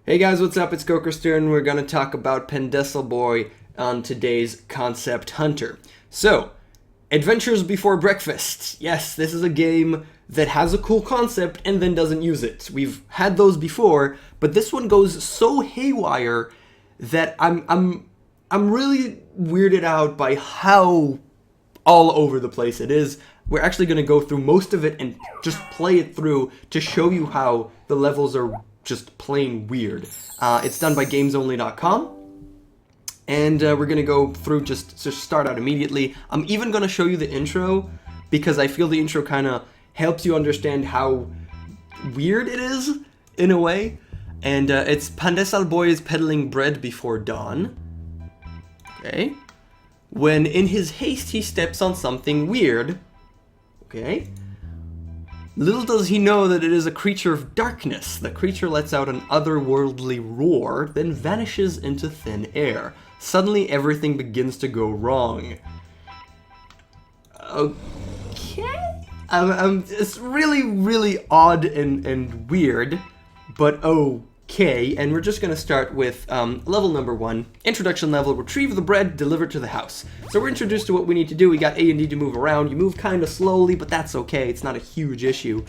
Hey guys, what's up? It's KOKOStern. We're gonna talk about Pandesal Boy on today's Concept Hunter. So, Adventures Before Breakfast. Yes, this is a game that has a cool concept and then doesn't use it. We've had those before, but this one goes so haywire that I'm really weirded out by how all over the place it is. We're actually gonna go through most of it and just play it through to show you how the levels are just plain weird. It's done by gamesonly.com, and we're gonna go through just to start out immediately. I'm even gonna show you the intro because I feel the intro kind of helps you understand how weird it is in a way. And it's Pandesal Boy is peddling bread before dawn. Okay. When in his haste he steps on something weird. Okay. Little does he know that it is a creature of darkness. The creature lets out an otherworldly roar, then vanishes into thin air. Suddenly, everything begins to go wrong. Okay? It's really odd and weird, but okay. And we're just gonna start with level number 1. Introduction level, retrieve the bread, deliver to the house. So we're introduced to what we need to do. We got A and D to move around. You move kind of slowly, but that's okay. It's not a huge issue.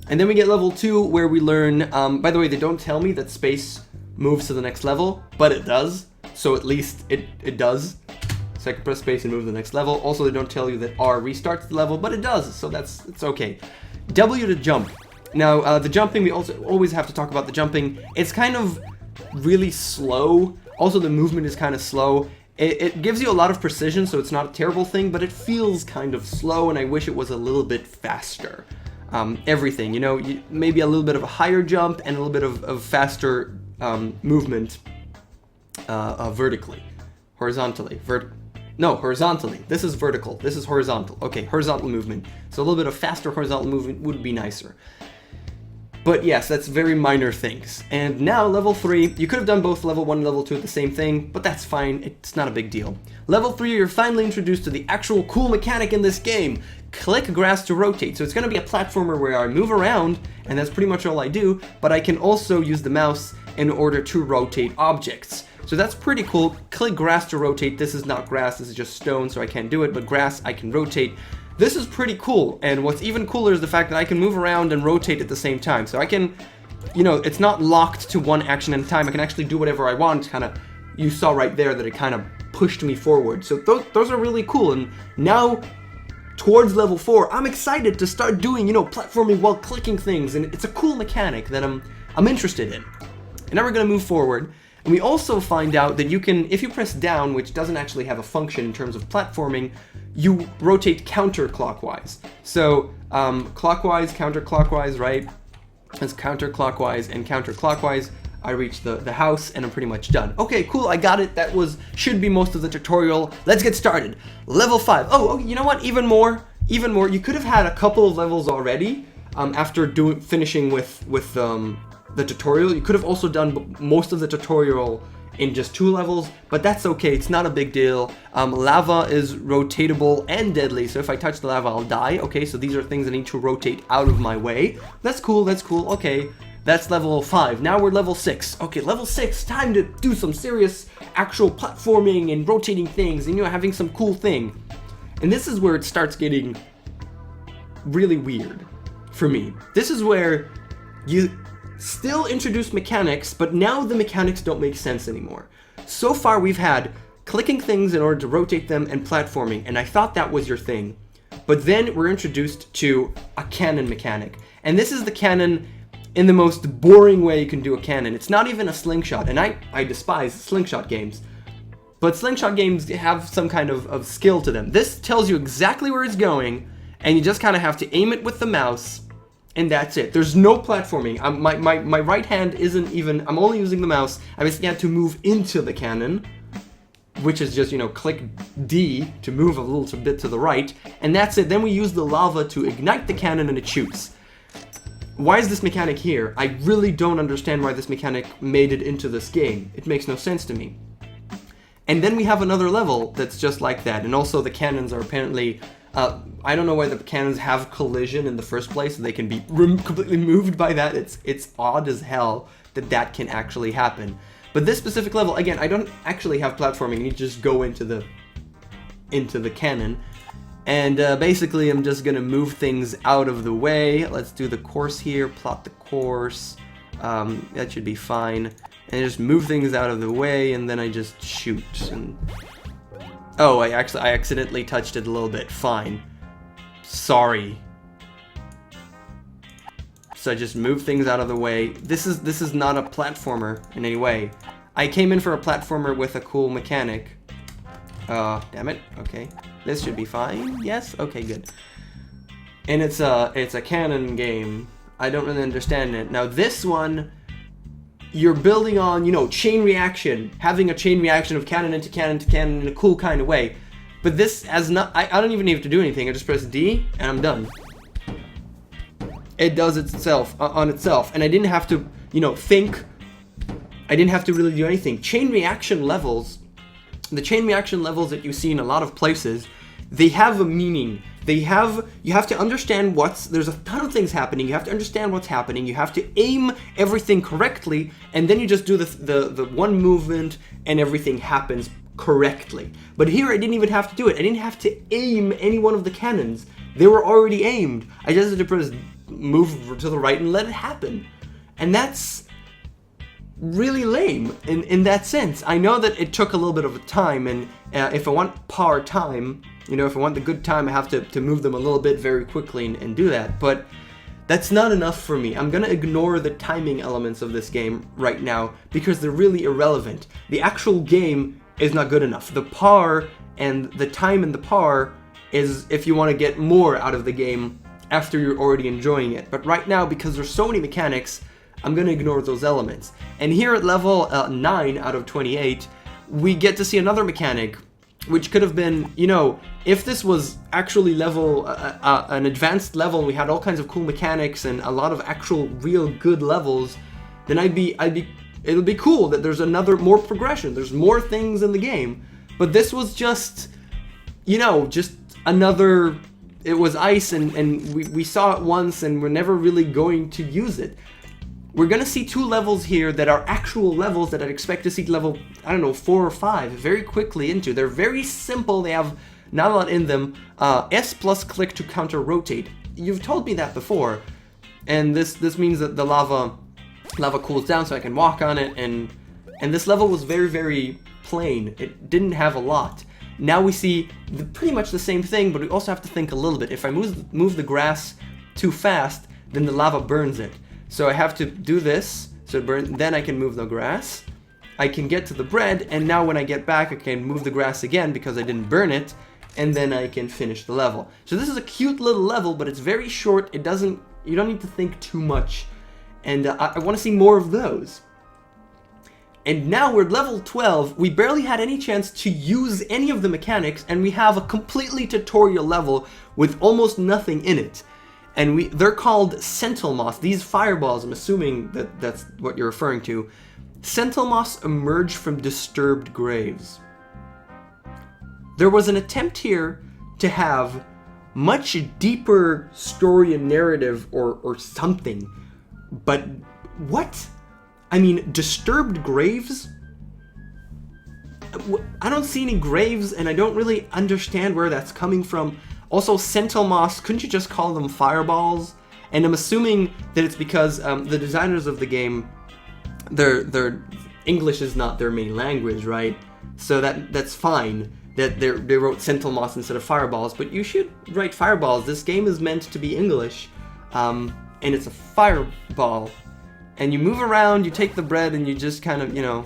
And then we get level 2 where we learn, by the way, they don't tell me that space moves to the next level, but it does. So at least it does. So I can press space and move to the next level. Also, they don't tell you that R restarts the level, but it does. So it's okay. W to jump. Now, the jumping, we also always have to talk about the jumping. It's kind of really slow. Also, the movement is kind of slow. It gives you a lot of precision, so it's not a terrible thing, but it feels kind of slow, and I wish it was a little bit faster. Everything, you know, maybe a little bit of a higher jump and a little bit of faster movement vertically. Horizontally. Horizontally. This is vertical. This is horizontal. Okay, horizontal movement. So a little bit of faster horizontal movement would be nicer. But yes, that's very minor things. And now, level 3, you could have done both level 1 and level 2 at the same thing, but that's fine, it's not a big deal. Level 3, you're finally introduced to the actual cool mechanic in this game. Click grass to rotate. So it's gonna be a platformer where I move around, and that's pretty much all I do, but I can also use the mouse in order to rotate objects. So that's pretty cool. Click grass to rotate. This is not grass, this is just stone, so I can't do it, but grass, I can rotate. This is pretty cool, and what's even cooler is the fact that I can move around and rotate at the same time. So I can, you know, it's not locked to one action at a time. I can actually do whatever I want. You saw right there that it kind of pushed me forward. So those are really cool, and now towards level 4, I'm excited to start doing, you know, platforming while clicking things, and it's a cool mechanic that I'm interested in. And now we're gonna move forward. And we also find out that you can, if you press down, which doesn't actually have a function in terms of platforming, you rotate counterclockwise. So clockwise, counterclockwise, right? It's counterclockwise and counterclockwise. I reach the house and I'm pretty much done. Okay, cool, I got it. That should be most of the tutorial. Let's get started. Level 5. Oh, you know what? Even more. You could have had a couple of levels already after finishing with the tutorial. You could have also done most of the tutorial in just 2 levels, but that's okay, it's not a big deal. Lava is rotatable and deadly, so if I touch the lava, I'll die. Okay, so these are things I need to rotate out of my way. That's cool, okay. That's level 5. Now we're level 6. Okay, level 6, time to do some serious actual platforming and rotating things and, you know, having some cool thing. And this is where it starts getting really weird for me. This is where you still introduce mechanics, but now the mechanics don't make sense anymore. So far we've had clicking things in order to rotate them and platforming, and I thought that was your thing. But then we're introduced to a cannon mechanic. And this is the cannon in the most boring way you can do a cannon. It's not even a slingshot, and I despise slingshot games. But slingshot games have some kind of skill to them. This tells you exactly where it's going, and you just kind of have to aim it with the mouse, and that's it. There's no platforming. My right hand isn't even, I'm only using the mouse. I basically had to move into the cannon, which is just, you know, click D to move a little bit to the right, and that's it. Then we use the lava to ignite the cannon and it shoots. Why is this mechanic here? I really don't understand why this mechanic made it into this game. It makes no sense to me. And then we have another level that's just like that, and also the cannons are apparently I don't know why the cannons have collision in the first place, so they can be completely moved by that. It's odd as hell. that that can actually happen. But this specific level, again, I don't actually have platforming. You just go into the cannon. And basically, I'm just going to move things out of the way. Let's do the course here, plot the course. That should be fine. And just move things out of the way, and then I just shoot. And oh, I accidentally touched it a little bit. Fine. Sorry. So I just move things out of the way. This is not a platformer in any way. I came in for a platformer with a cool mechanic. Damn it. Okay. This should be fine. Yes? Okay, good. And it's a cannon game. I don't really understand it. Now this one, you're building on, you know, chain reaction, having a chain reaction of cannon into cannon to cannon in a cool kind of way. But this has not, I don't even have to do anything. I just press D and I'm done. It does itself, on itself. And I didn't have to, you know, think. I didn't have to really do anything. Chain reaction levels, the chain reaction levels that you see in a lot of places, they have a meaning. You have to understand there's a ton of things happening. You have to understand what's happening. You have to aim everything correctly, and then you just do the one movement and everything happens correctly. But here I didn't even have to do it. I didn't have to aim any one of the cannons. They were already aimed. I just had to press move to the right and let it happen. And that's really lame in that sense. I know that it took a little bit of a time, and if I want par time, you know, if I want the good time, I have to move them a little bit very quickly and do that. But that's not enough for me. I'm gonna ignore the timing elements of this game right now because they're really irrelevant. The actual game is not good enough. The par and the time in the par is if you want to get more out of the game after you're already enjoying it. But right now, because there's so many mechanics, I'm gonna ignore those elements. And here at level 9 out of 28, we get to see another mechanic, which could have been, you know, if this was actually level, an advanced level, and we had all kinds of cool mechanics and a lot of actual real good levels, then it'll be cool that there's more progression, there's more things in the game. But this was just, you know, just another, it was ice, and we saw it once, and we're never really going to use it. We're gonna see 2 levels here that are actual levels that I'd expect to see level, I don't know, 4 or 5 very quickly into. They're very simple, they have not a lot in them. S plus click to counter rotate. You've told me that before, and this means that the lava cools down so I can walk on it, and this level was very, very plain. It didn't have a lot. Now we see pretty much the same thing, but we also have to think a little bit. If I move the grass too fast, then the lava burns it. So I have to do this, so it burns, then I can move the grass. I can get to the bread, and now when I get back, I can move the grass again because I didn't burn it, and then I can finish the level. So this is a cute little level, but it's very short. You don't need to think too much, and I want to see more of those. And now we're at level 12, we barely had any chance to use any of the mechanics, and we have a completely tutorial level with almost nothing in it. And they're called sentinel moss. These fireballs, I'm assuming that that's what you're referring to. Sentinel moss emerge from disturbed graves. There was an attempt here to have much deeper story and narrative or something. But what? I mean, disturbed graves? I don't see any graves, and I don't really understand where that's coming from. Also, sentinel moss, couldn't you just call them fireballs? And I'm assuming that it's because the designers of the game, their English is not their main language, right? So that's fine that they wrote sentinel moss instead of fireballs, but you should write fireballs. This game is meant to be English, and it's a fireball. And you move around, you take the bread, and you just kind of, you know,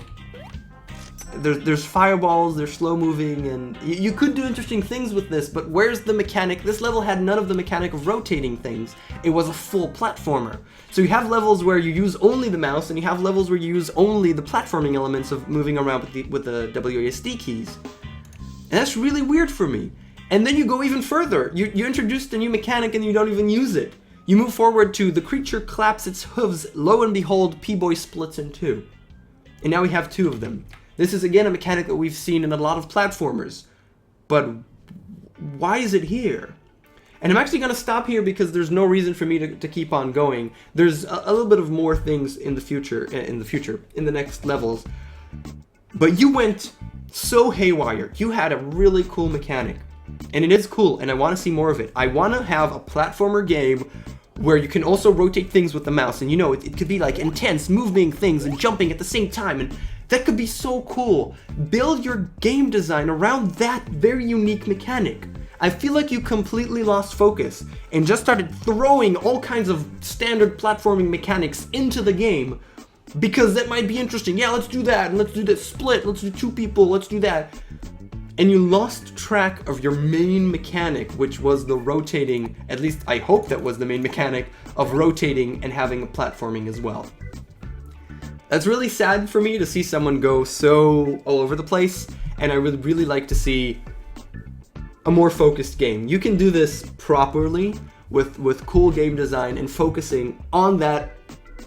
there's fireballs, they're slow moving, and you could do interesting things with this, but where's the mechanic? This level had none of the mechanic of rotating things. It was a full platformer. So you have levels where you use only the mouse, and you have levels where you use only the platforming elements of moving around with the WASD keys. And that's really weird for me. And then you go even further. You introduced a new mechanic and you don't even use it. You move forward to the creature claps its hooves, lo and behold, P-Boy splits in 2. And now we have 2 of them. This is again a mechanic that we've seen in a lot of platformers. But why is it here? And I'm actually going to stop here because there's no reason for me to keep on going. There's a little bit of more things in the future, in the next levels. But you went so haywire. You had a really cool mechanic. And it is cool, and I want to see more of it. I want to have a platformer game where you can also rotate things with the mouse. And you know, it could be like intense, moving things and jumping at the same time. And that could be so cool. Build your game design around that very unique mechanic. I feel like you completely lost focus and just started throwing all kinds of standard platforming mechanics into the game because that might be interesting. Yeah, let's do that, and let's do this split, let's do 2 people, let's do that. And you lost track of your main mechanic, which was the rotating, at least I hope that was the main mechanic, of rotating and having a platforming as well. That's really sad for me to see someone go so all over the place, and I would really like to see a more focused game. You can do this properly with cool game design and focusing on that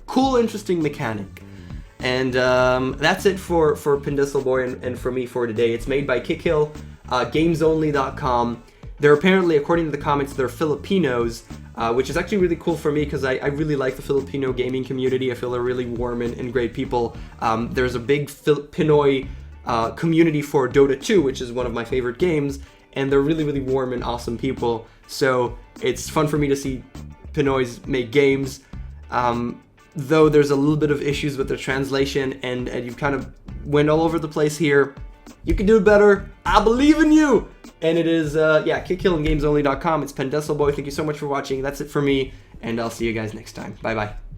cool, interesting mechanic. And that's it for Pandesal Boy and for me for today. It's made by Kickhill, gamesonly.com. They're apparently, according to the comments, they're Filipinos, which is actually really cool for me because I really like the Filipino gaming community. I feel they're really warm and great people. There's a big Pinoy community for Dota 2, which is one of my favorite games, and they're really, really warm and awesome people. So it's fun for me to see Pinoys make games. Though there's a little bit of issues with the translation, and you kind of went all over the place here. You can do it better. I believe in you. And it is, Kickhill and gamesonly.com. It's Pandesal Boy. Thank you so much for watching. That's it for me, and I'll see you guys next time. Bye-bye.